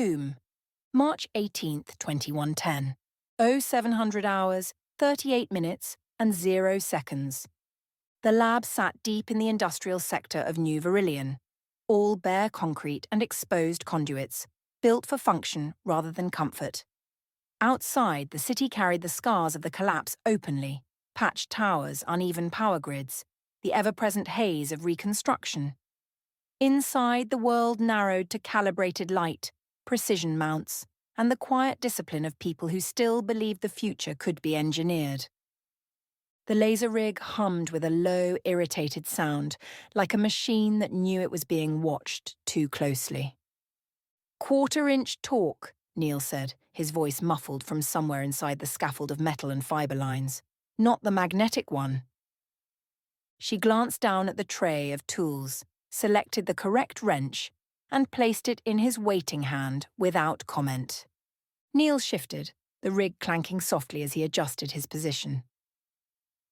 Loom, March 18th, 2110. 0700 hours, 38 minutes, and 0 seconds. The lab sat deep in the industrial sector of New Verilion, all bare concrete and exposed conduits, built for function rather than comfort. Outside, the city carried the scars of the collapse openly, patched towers, uneven power grids, the ever-present haze of reconstruction. Inside, the world narrowed to calibrated light, precision mounts, and the quiet discipline of people who still believed the future could be engineered. The laser rig hummed with a low, irritated sound, like a machine that knew it was being watched too closely. "Quarter-inch torque," Neil said, his voice muffled from somewhere inside the scaffold of metal and fibre lines. "Not the magnetic one." She glanced down at the tray of tools, selected the correct wrench, and placed it in his waiting hand without comment. Neil shifted, the rig clanking softly as he adjusted his position.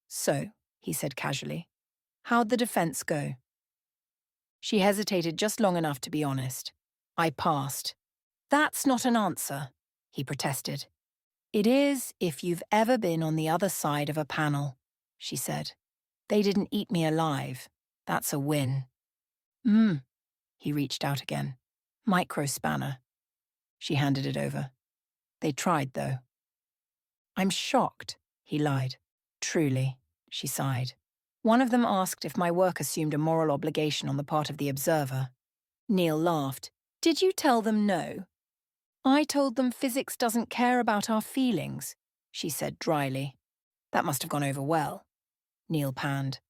"So," he said casually, "how'd the defence go?" She hesitated just long enough to be honest. "I passed." "That's not an answer," he protested. "It is if you've ever been on the other side of a panel," she said. "They didn't eat me alive. That's a win." He reached out again. "Micro spanner." She handed it over. "They tried, though." "I'm shocked," he lied. "Truly," she sighed. "One of them asked if my work assumed a moral obligation on the part of the observer." Neil laughed. "Did you tell them no?" "I told them physics doesn't care about our feelings," she said dryly. "That must have gone over well." Neil panned.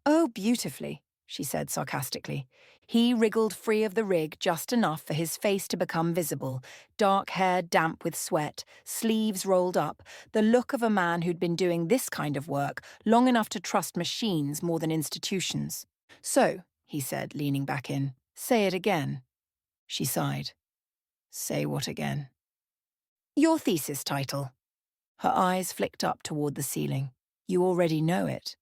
"Oh, beautifully," she said sarcastically. He wriggled free of the rig just enough for his face to become visible, dark hair damp with sweat, sleeves rolled up, the look of a man who'd been doing this kind of work long enough to trust machines more than institutions. "So," he said, leaning back in, "say it again." She sighed. "Say what again?" "Your thesis title." Her eyes flicked up toward the ceiling. "You already know it."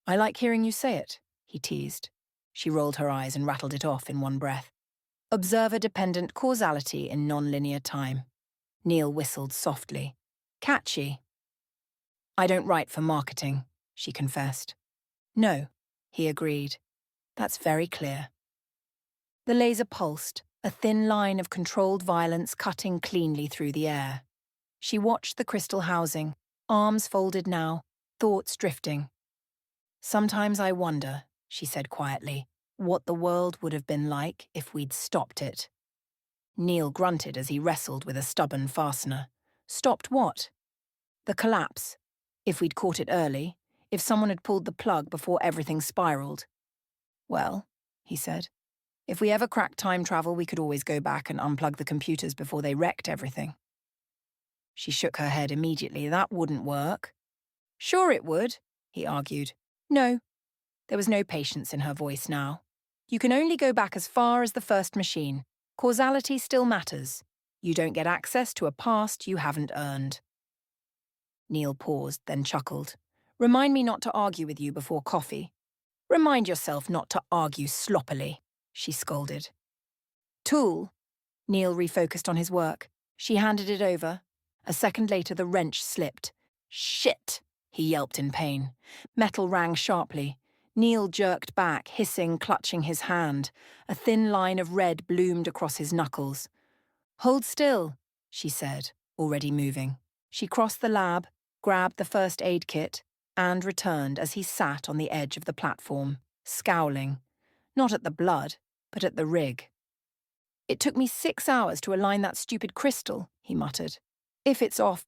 "I like hearing you say it," he teased. She rolled her eyes and rattled it off in one breath. "Observer-dependent causality in nonlinear time." Neil whistled softly. "Catchy." "I don't write for marketing," she confessed. "No," he agreed. "That's very clear." The laser pulsed, a thin line of controlled violence cutting cleanly through the air. She watched the crystal housing, arms folded now, thoughts drifting. "Sometimes I wonder," she said quietly, "what the world would have been like if we'd stopped it." Neil grunted as he wrestled with a stubborn fastener. "Stopped what?" "The collapse. If we'd caught it early, if someone had pulled the plug before everything spiraled." "Well," he said, "if we ever cracked time travel, we could always go back and unplug the computers before they wrecked everything." She shook her head immediately. "That wouldn't work." "Sure it would," he argued. "No." There was no patience in her voice now. "You can only go back as far as the first machine. Causality still matters. You don't get access to a past you haven't earned." Neil paused, then chuckled. "Remind me not to argue with you before coffee." "Remind yourself not to argue sloppily," she scolded. "Tool." Neil refocused on his work. She handed it over. A second later, the wrench slipped. "Shit!" he yelped in pain. Metal rang sharply. Neil jerked back, hissing, clutching his hand. A thin line of red bloomed across his knuckles. "Hold still," she said, already moving. She crossed the lab, grabbed the first aid kit, and returned as he sat on the edge of the platform, scowling. Not at the blood, but at the rig. "It took me 6 hours to align that stupid crystal," he muttered. "If it's off..."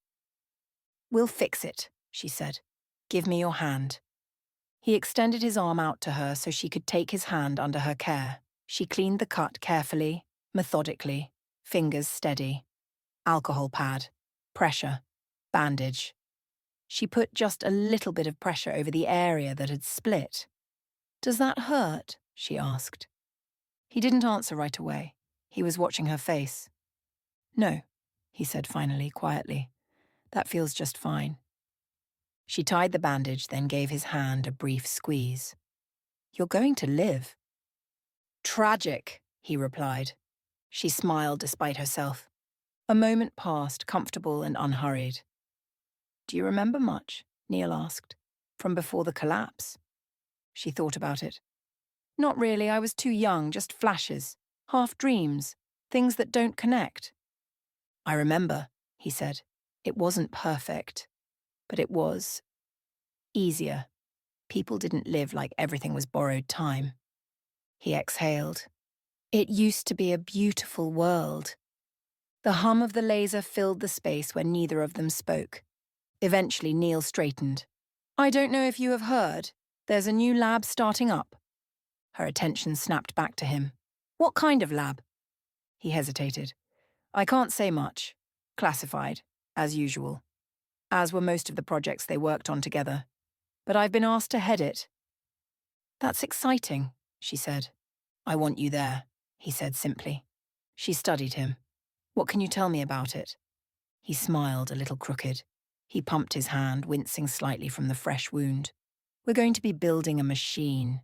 "We'll fix it," she said. "Give me your hand." He extended his arm out to her so she could take his hand under her care. She cleaned the cut carefully, methodically, fingers steady. Alcohol pad, pressure, bandage. She put just a little bit of pressure over the area that had split. "Does that hurt?" she asked. He didn't answer right away. He was watching her face. "No," he said finally, quietly. "That feels just fine." She tied the bandage, then gave his hand a brief squeeze. "You're going to live." "Tragic," he replied. She smiled despite herself. A moment passed, comfortable and unhurried. Do you remember much? Neil asked. From before the collapse? She thought about it. Not really, I was too young, just flashes, half dreams, things that don't connect. I remember, he said. It wasn't perfect, but it was easier. People didn't live like everything was borrowed time. He exhaled. It used to be a beautiful world. The hum of the laser filled the space where neither of them spoke. Eventually, Neil straightened. I don't know if you have heard. There's a new lab starting up. Her attention snapped back to him. What kind of lab? He hesitated. I can't say much. Classified, as usual. As were most of the projects they worked on together. But I've been asked to head it. That's exciting, she said. I want you there, he said simply. She studied him. What can you tell me about it? He smiled, a little crooked. He pumped his hand, wincing slightly from the fresh wound. We're going to be building a machine.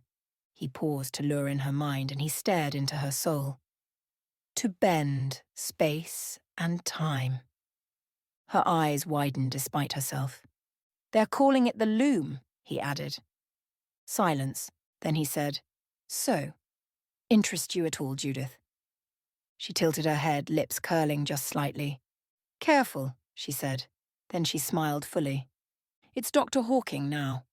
He paused to lure in her mind, and he stared into her soul. To bend space and time. Her eyes widened despite herself. They're calling it the Loom, he added. Silence. Then he said, So, interest you at all, Judith? She tilted her head, lips curling just slightly. Careful, she said. Then she smiled fully. It's Dr. Hawking now.